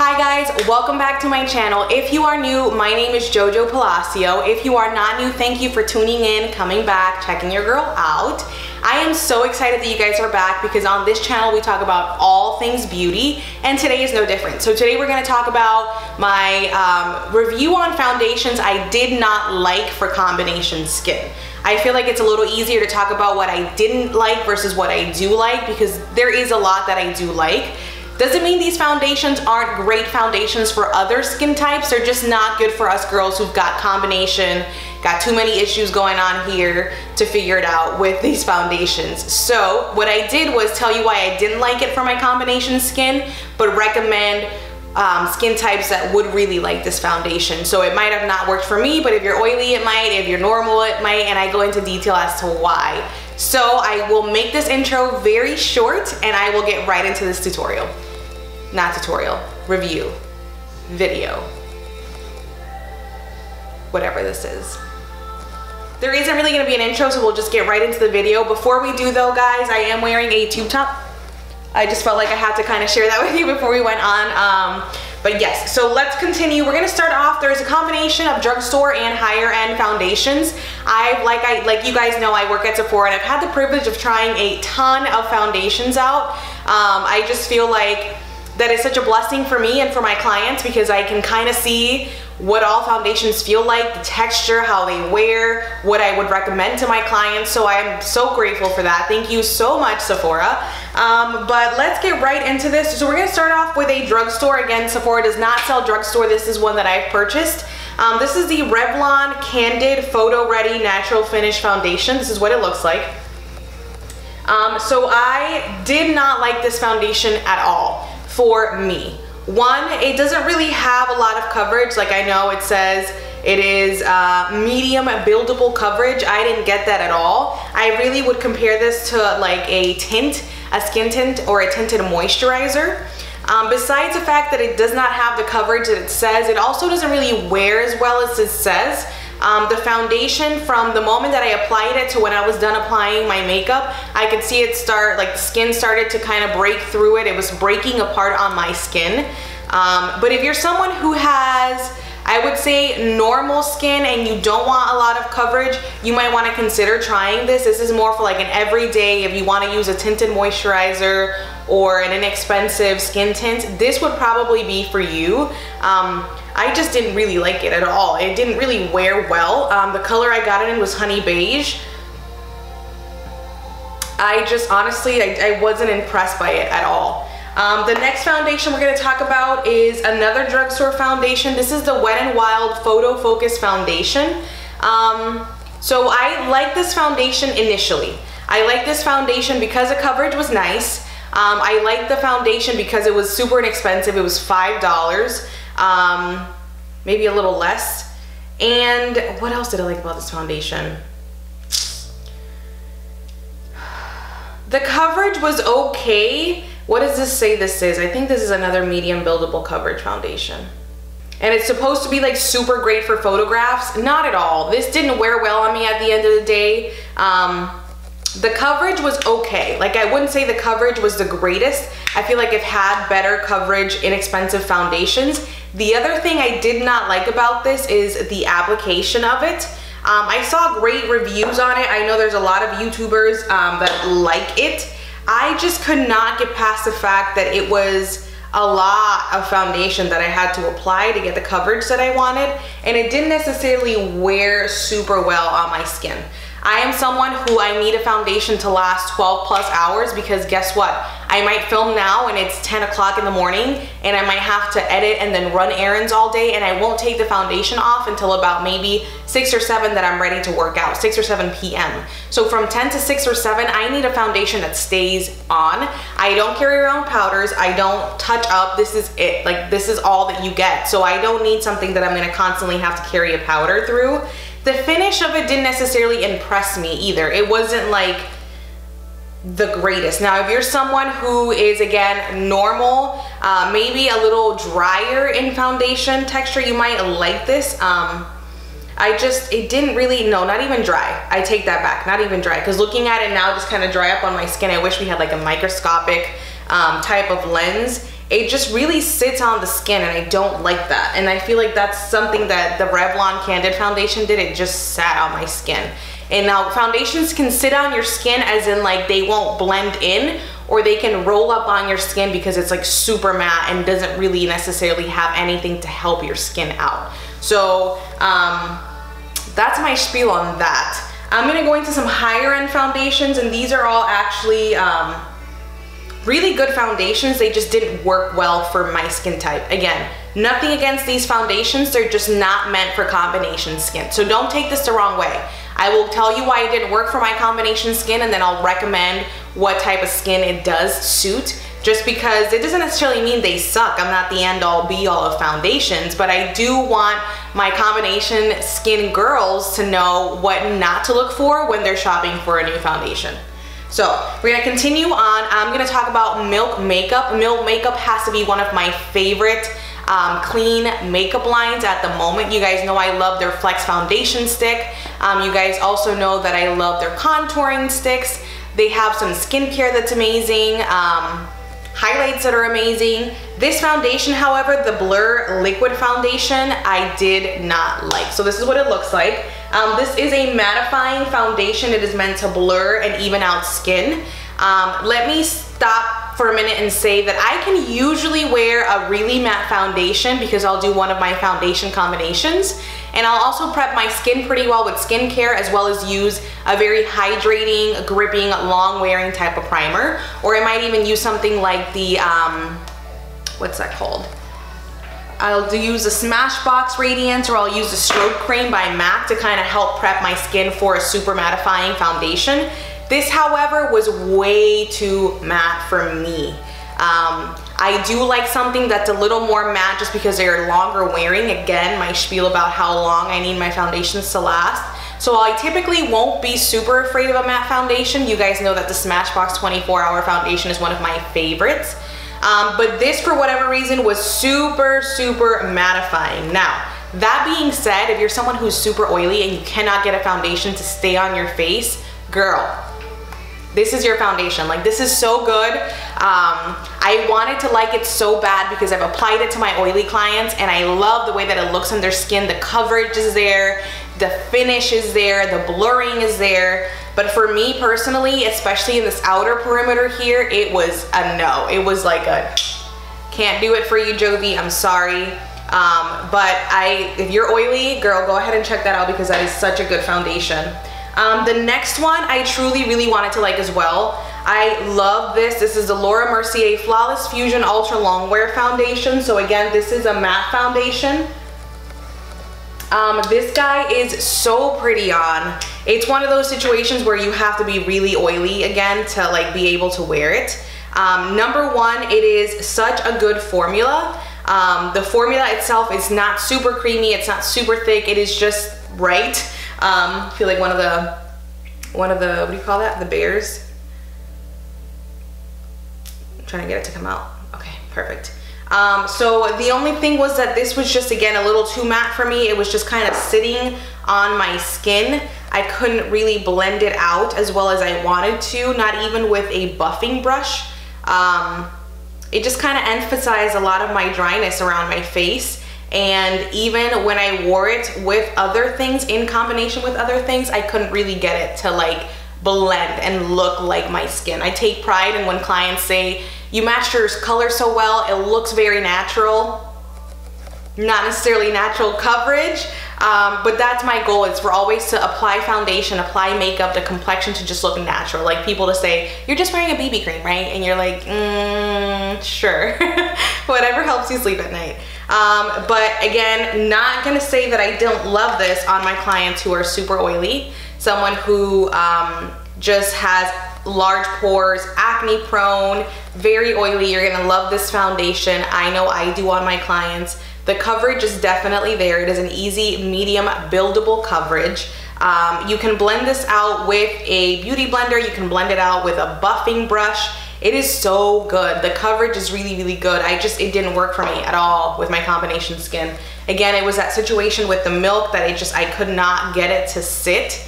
Hi guys, welcome back to my channel. If you are new, my name is Jojo Palacio. If you are not new, thank you for tuning in, coming back, checking your girl out. I am so excited that you guys are back because on this channel we talk about all things beauty, and today is no different. So today we're going to talk about my review on foundations I did not like for combination skin. I feel like it's a little easier to talk about what I didn't like versus what I do like, because there is a lot that I do like. Doesn't mean these foundations aren't great foundations for other skin types. They're just not good for us girls who've got combination, got too many issues going on here to figure it out with these foundations. So what I did was tell you why I didn't like it for my combination skin, but recommend skin types that would really like this foundation. So it might have not worked for me, but if you're oily it might, if you're normal it might, and I go into detail as to why. So I will make this intro very short and I will get right into this tutorial. Not tutorial, review, video, whatever this is. There isn't really gonna be an intro, so we'll just get right into the video. Before we do though, guys, I am wearing a tube top. I just felt like I had to kind of share that with you before we went on. But yes, so let's continue. We're gonna start off. There's a combination of drugstore and higher end foundations. Like you guys know, I work at Sephora and I've had the privilege of trying a ton of foundations out. I just feel like that is such a blessing for me and for my clients because I can kind of see what all foundations feel like, the texture, how they wear, what I would recommend to my clients. So I'm so grateful for that. Thank you so much, Sephora. But let's get right into this. So we're gonna start off with a drugstore. Again, Sephora does not sell drugstore. This is one that I've purchased. This is the Revlon Candid Photo Ready Natural Finish Foundation. This is what it looks like. So I did not like this foundation at all for me. One, it doesn't really have a lot of coverage. Like I know it says it is medium buildable coverage. I didn't get that at all. I really would compare this to like a tint, a skin tint or a tinted moisturizer. Besides the fact that it does not have the coverage that it says, it also doesn't really wear as well as it says. The foundation, from the moment that I applied it to when I was done applying my makeup, I could see it start, like the skin started to kind of break through it. It was breaking apart on my skin. But if you're someone who has, I would say, normal skin and you don't want a lot of coverage, you might want to consider trying this. This is more for like an everyday, if you want to use a tinted moisturizer or an inexpensive skin tint, this would probably be for you. I just didn't really like it at all. It didn't really wear well. The color I got it in was honey beige. I just honestly, I wasn't impressed by it at all. The next foundation we're going to talk about is another drugstore foundation. This is the Wet n Wild Photo Focus Foundation. So I like this foundation initially. I like this foundation because the coverage was nice. I liked the foundation because it was super inexpensive. It was $5. Maybe a little less. And what else did I like about this foundation? The coverage was okay. What does this say this is? I think this is another medium buildable coverage foundation. And it's supposed to be like super great for photographs. Not at all. This didn't wear well on me at the end of the day. The coverage was okay. Like I wouldn't say the coverage was the greatest. I feel like I've had better coverage, inexpensive foundations. The other thing I did not like about this is the application of it. I saw great reviews on it. I know there's a lot of YouTubers that like it. I just could not get past the fact that it was a lot of foundation that I had to apply to get the coverage that I wanted, and it didn't necessarily wear super well on my skin. I am someone who I need a foundation to last 12 plus hours because guess what? I might film now and it's 10 o'clock in the morning and I might have to edit and then run errands all day, and I won't take the foundation off until about maybe 6 or 7 that I'm ready to work out, 6 or 7 p.m. So from 10 to 6 or 7, I need a foundation that stays on. I don't carry around powders. I don't touch up. This is it. Like this is all that you get. So I don't need something that I'm going to constantly have to carry a powder through. The finish of it didn't necessarily impress me either. It wasn't like the greatest. Now, if you're someone who is, again, normal, maybe a little drier in foundation texture, you might like this. It didn't really, no, not even dry. I take that back, not even dry. Because looking at it now, just kind of dry up on my skin. I wish we had like a microscopic type of lens. it just really sits on the skin, and I don't like that. And I feel like that's something that the Revlon Candid foundation did. It just sat on my skin. And now foundations can sit on your skin as in like they won't blend in, or they can roll up on your skin because it's like super matte and doesn't really necessarily have anything to help your skin out. So that's my spiel on that. I'm gonna go into some higher end foundations, and these are all actually really good foundations. They just didn't work well for my skin type. Again, nothing against these foundations, they're just not meant for combination skin. So don't take this the wrong way. I will tell you why it didn't work for my combination skin, and then I'll recommend what type of skin it does suit. Just because it doesn't necessarily mean they suck. I'm not the end all be all of foundations, but I do want my combination skin girls to know what not to look for when they're shopping for a new foundation. So we're gonna continue on. I'm gonna talk about Milk Makeup. Milk Makeup has to be one of my favorite clean makeup lines at the moment. You guys know I love their Flex foundation stick. You guys also know that I love their contouring sticks. They have some skincare that's amazing, highlights that are amazing. This foundation, however, the Blur Liquid Foundation, I did not like. So this is what it looks like. This is a mattifying foundation. It is meant to blur and even out skin. Let me stop for a minute and say that I can usually wear a really matte foundation because I'll do one of my foundation combinations, and I'll also prep my skin pretty well with skincare, as well as use a very hydrating, gripping, long wearing type of primer. Or I might even use something like the, what's that called? I'll use a Smashbox Radiance, or I'll use the Stroke Cream by MAC to kind of help prep my skin for a super mattifying foundation. This, however, was way too matte for me. I do like something that's a little more matte just because they're longer wearing. Again, my spiel about how long I need my foundations to last. So I typically won't be super afraid of a matte foundation. You guys know that the Smashbox 24-hour foundation is one of my favorites. But this, for whatever reason, was super, super mattifying. Now, that being said, if you're someone who's super oily and you cannot get a foundation to stay on your face, girl, this is your foundation. Like, this is so good. I wanted to like it so bad because I've applied it to my oily clients, and I love the way that it looks on their skin. The coverage is there, the finish is there, the blurring is there. But for me personally, especially in this outer perimeter here, it was a no. It was like a, can't do it for you, Jovi, I'm sorry. But if you're oily, girl, go ahead and check that out because that is such a good foundation. The next one I truly really wanted to like as well. I love this. This is the Laura Mercier Flawless Fusion Ultra Longwear Foundation. So again, this is a matte foundation. This guy is so pretty on. It's one of those situations where you have to be really oily again to like be able to wear it. Number one, it is such a good formula. The formula itself is not super creamy. It's not super thick. It is just right. I feel like one of the, what do you call that? The bears. I'm trying to get it to come out. Okay, perfect. So the only thing was that this was just, again, a little too matte for me. It was just kind of sitting on my skin. I couldn't really blend it out as well as I wanted to, not even with a buffing brush. It just kind of emphasized a lot of my dryness around my face. And even when I wore it with other things, in combination with other things, I couldn't really get it to like blend and look like my skin. I take pride in when clients say, you matched your color so well, it looks very natural. Not necessarily natural coverage, but that's my goal. It's for always to apply foundation, apply makeup, the complexion to just look natural. Like people to say, you're just wearing a BB cream, right? And you're like, sure. Whatever helps you sleep at night. But again, not gonna say that I don't love this on my clients who are super oily. Someone who just has large pores, acne prone, very oily. You're gonna love this foundation. I know I do on my clients. The coverage is definitely there. It is an easy, medium, buildable coverage. You can blend this out with a beauty blender. You can blend it out with a buffing brush. It is so good. The coverage is really, really good. It didn't work for me at all with my combination skin. Again, it was that situation with the Milk that I could not get it to sit.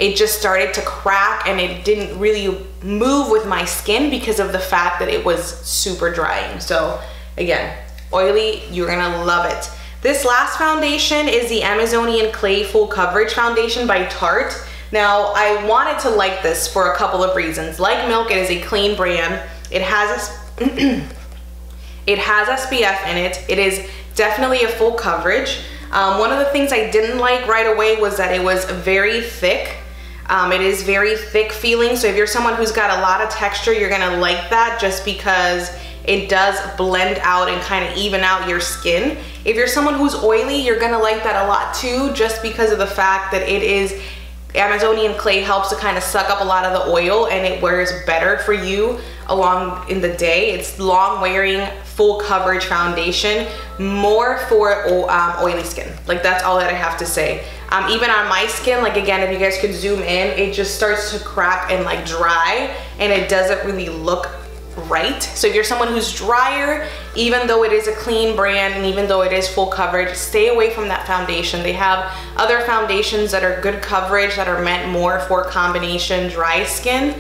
it just started to crack and it didn't really move with my skin because of the fact that it was super drying. So again, oily, you're gonna love it. This last foundation is the Amazonian Clay Full Coverage Foundation by Tarte. Now, I wanted to like this for a couple of reasons. Like Milk, it is a clean brand. It has it has SPF in it. It is definitely a full coverage. One of the things I didn't like right away was that it was very thick. It is very thick feeling, so if you're someone who's got a lot of texture, you're gonna like that just because it does blend out and kind of even out your skin. If you're someone who's oily, you're gonna like that a lot too, just because of the fact that it is Amazonian clay helps to kind of suck up a lot of the oil and it wears better for you along in the day. It's long wearing, full coverage foundation, more for oily skin. Like, that's all that I have to say. Even on my skin, like, again, if you guys could zoom in, it just starts to crack and like dry, and it doesn't really look right. So if you're someone who's drier, even though it is a clean brand and even though it is full coverage, stay away from that foundation. They have other foundations that are good coverage that are meant more for combination dry skin.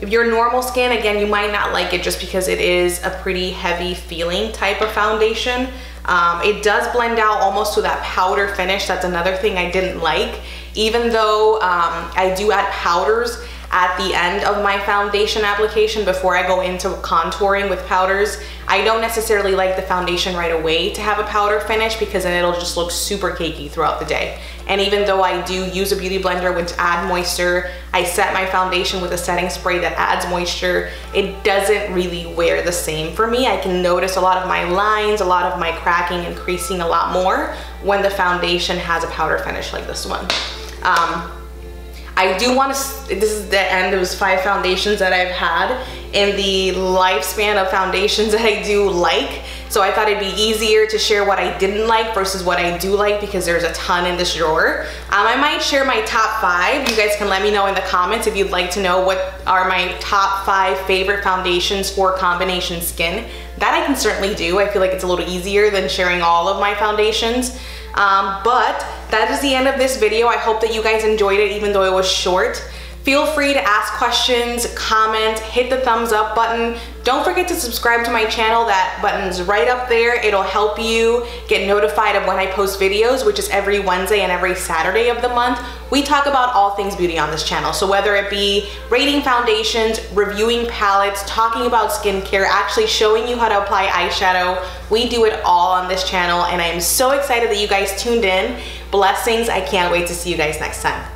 If you're normal skin, again, you might not like it just because it is a pretty heavy feeling type of foundation. It does blend out almost to that powder finish. That's another thing I didn't like. Even though I do add powders at the end of my foundation application before I go into contouring with powders, I don't necessarily like the foundation right away to have a powder finish because then it'll just look super cakey throughout the day. And even though I do use a beauty blender which add moisture, I set my foundation with a setting spray that adds moisture, it doesn't really wear the same for me. I can notice a lot of my lines, a lot of my cracking and creasing a lot more when the foundation has a powder finish like this one. I do want to, this is the end, it was 5 foundations that I've had in the lifespan of foundations that I do like. So I thought it'd be easier to share what I didn't like versus what I do like because there's a ton in this drawer. I might share my top 5. You guys can let me know in the comments if you'd like to know what are my top 5 favorite foundations for combination skin. That I can certainly do. I feel like it's a little easier than sharing all of my foundations. But that is the end of this video. I hope that you guys enjoyed it even though it was short. Feel free to ask questions, comment, hit the thumbs up button. Don't forget to subscribe to my channel. That button's right up there. It'll help you get notified of when I post videos, which is every Wednesday and every Saturday of the month. We talk about all things beauty on this channel. So whether it be rating foundations, reviewing palettes, talking about skincare, actually showing you how to apply eyeshadow, we do it all on this channel, and I am so excited that you guys tuned in. Blessings. I can't wait to see you guys next time.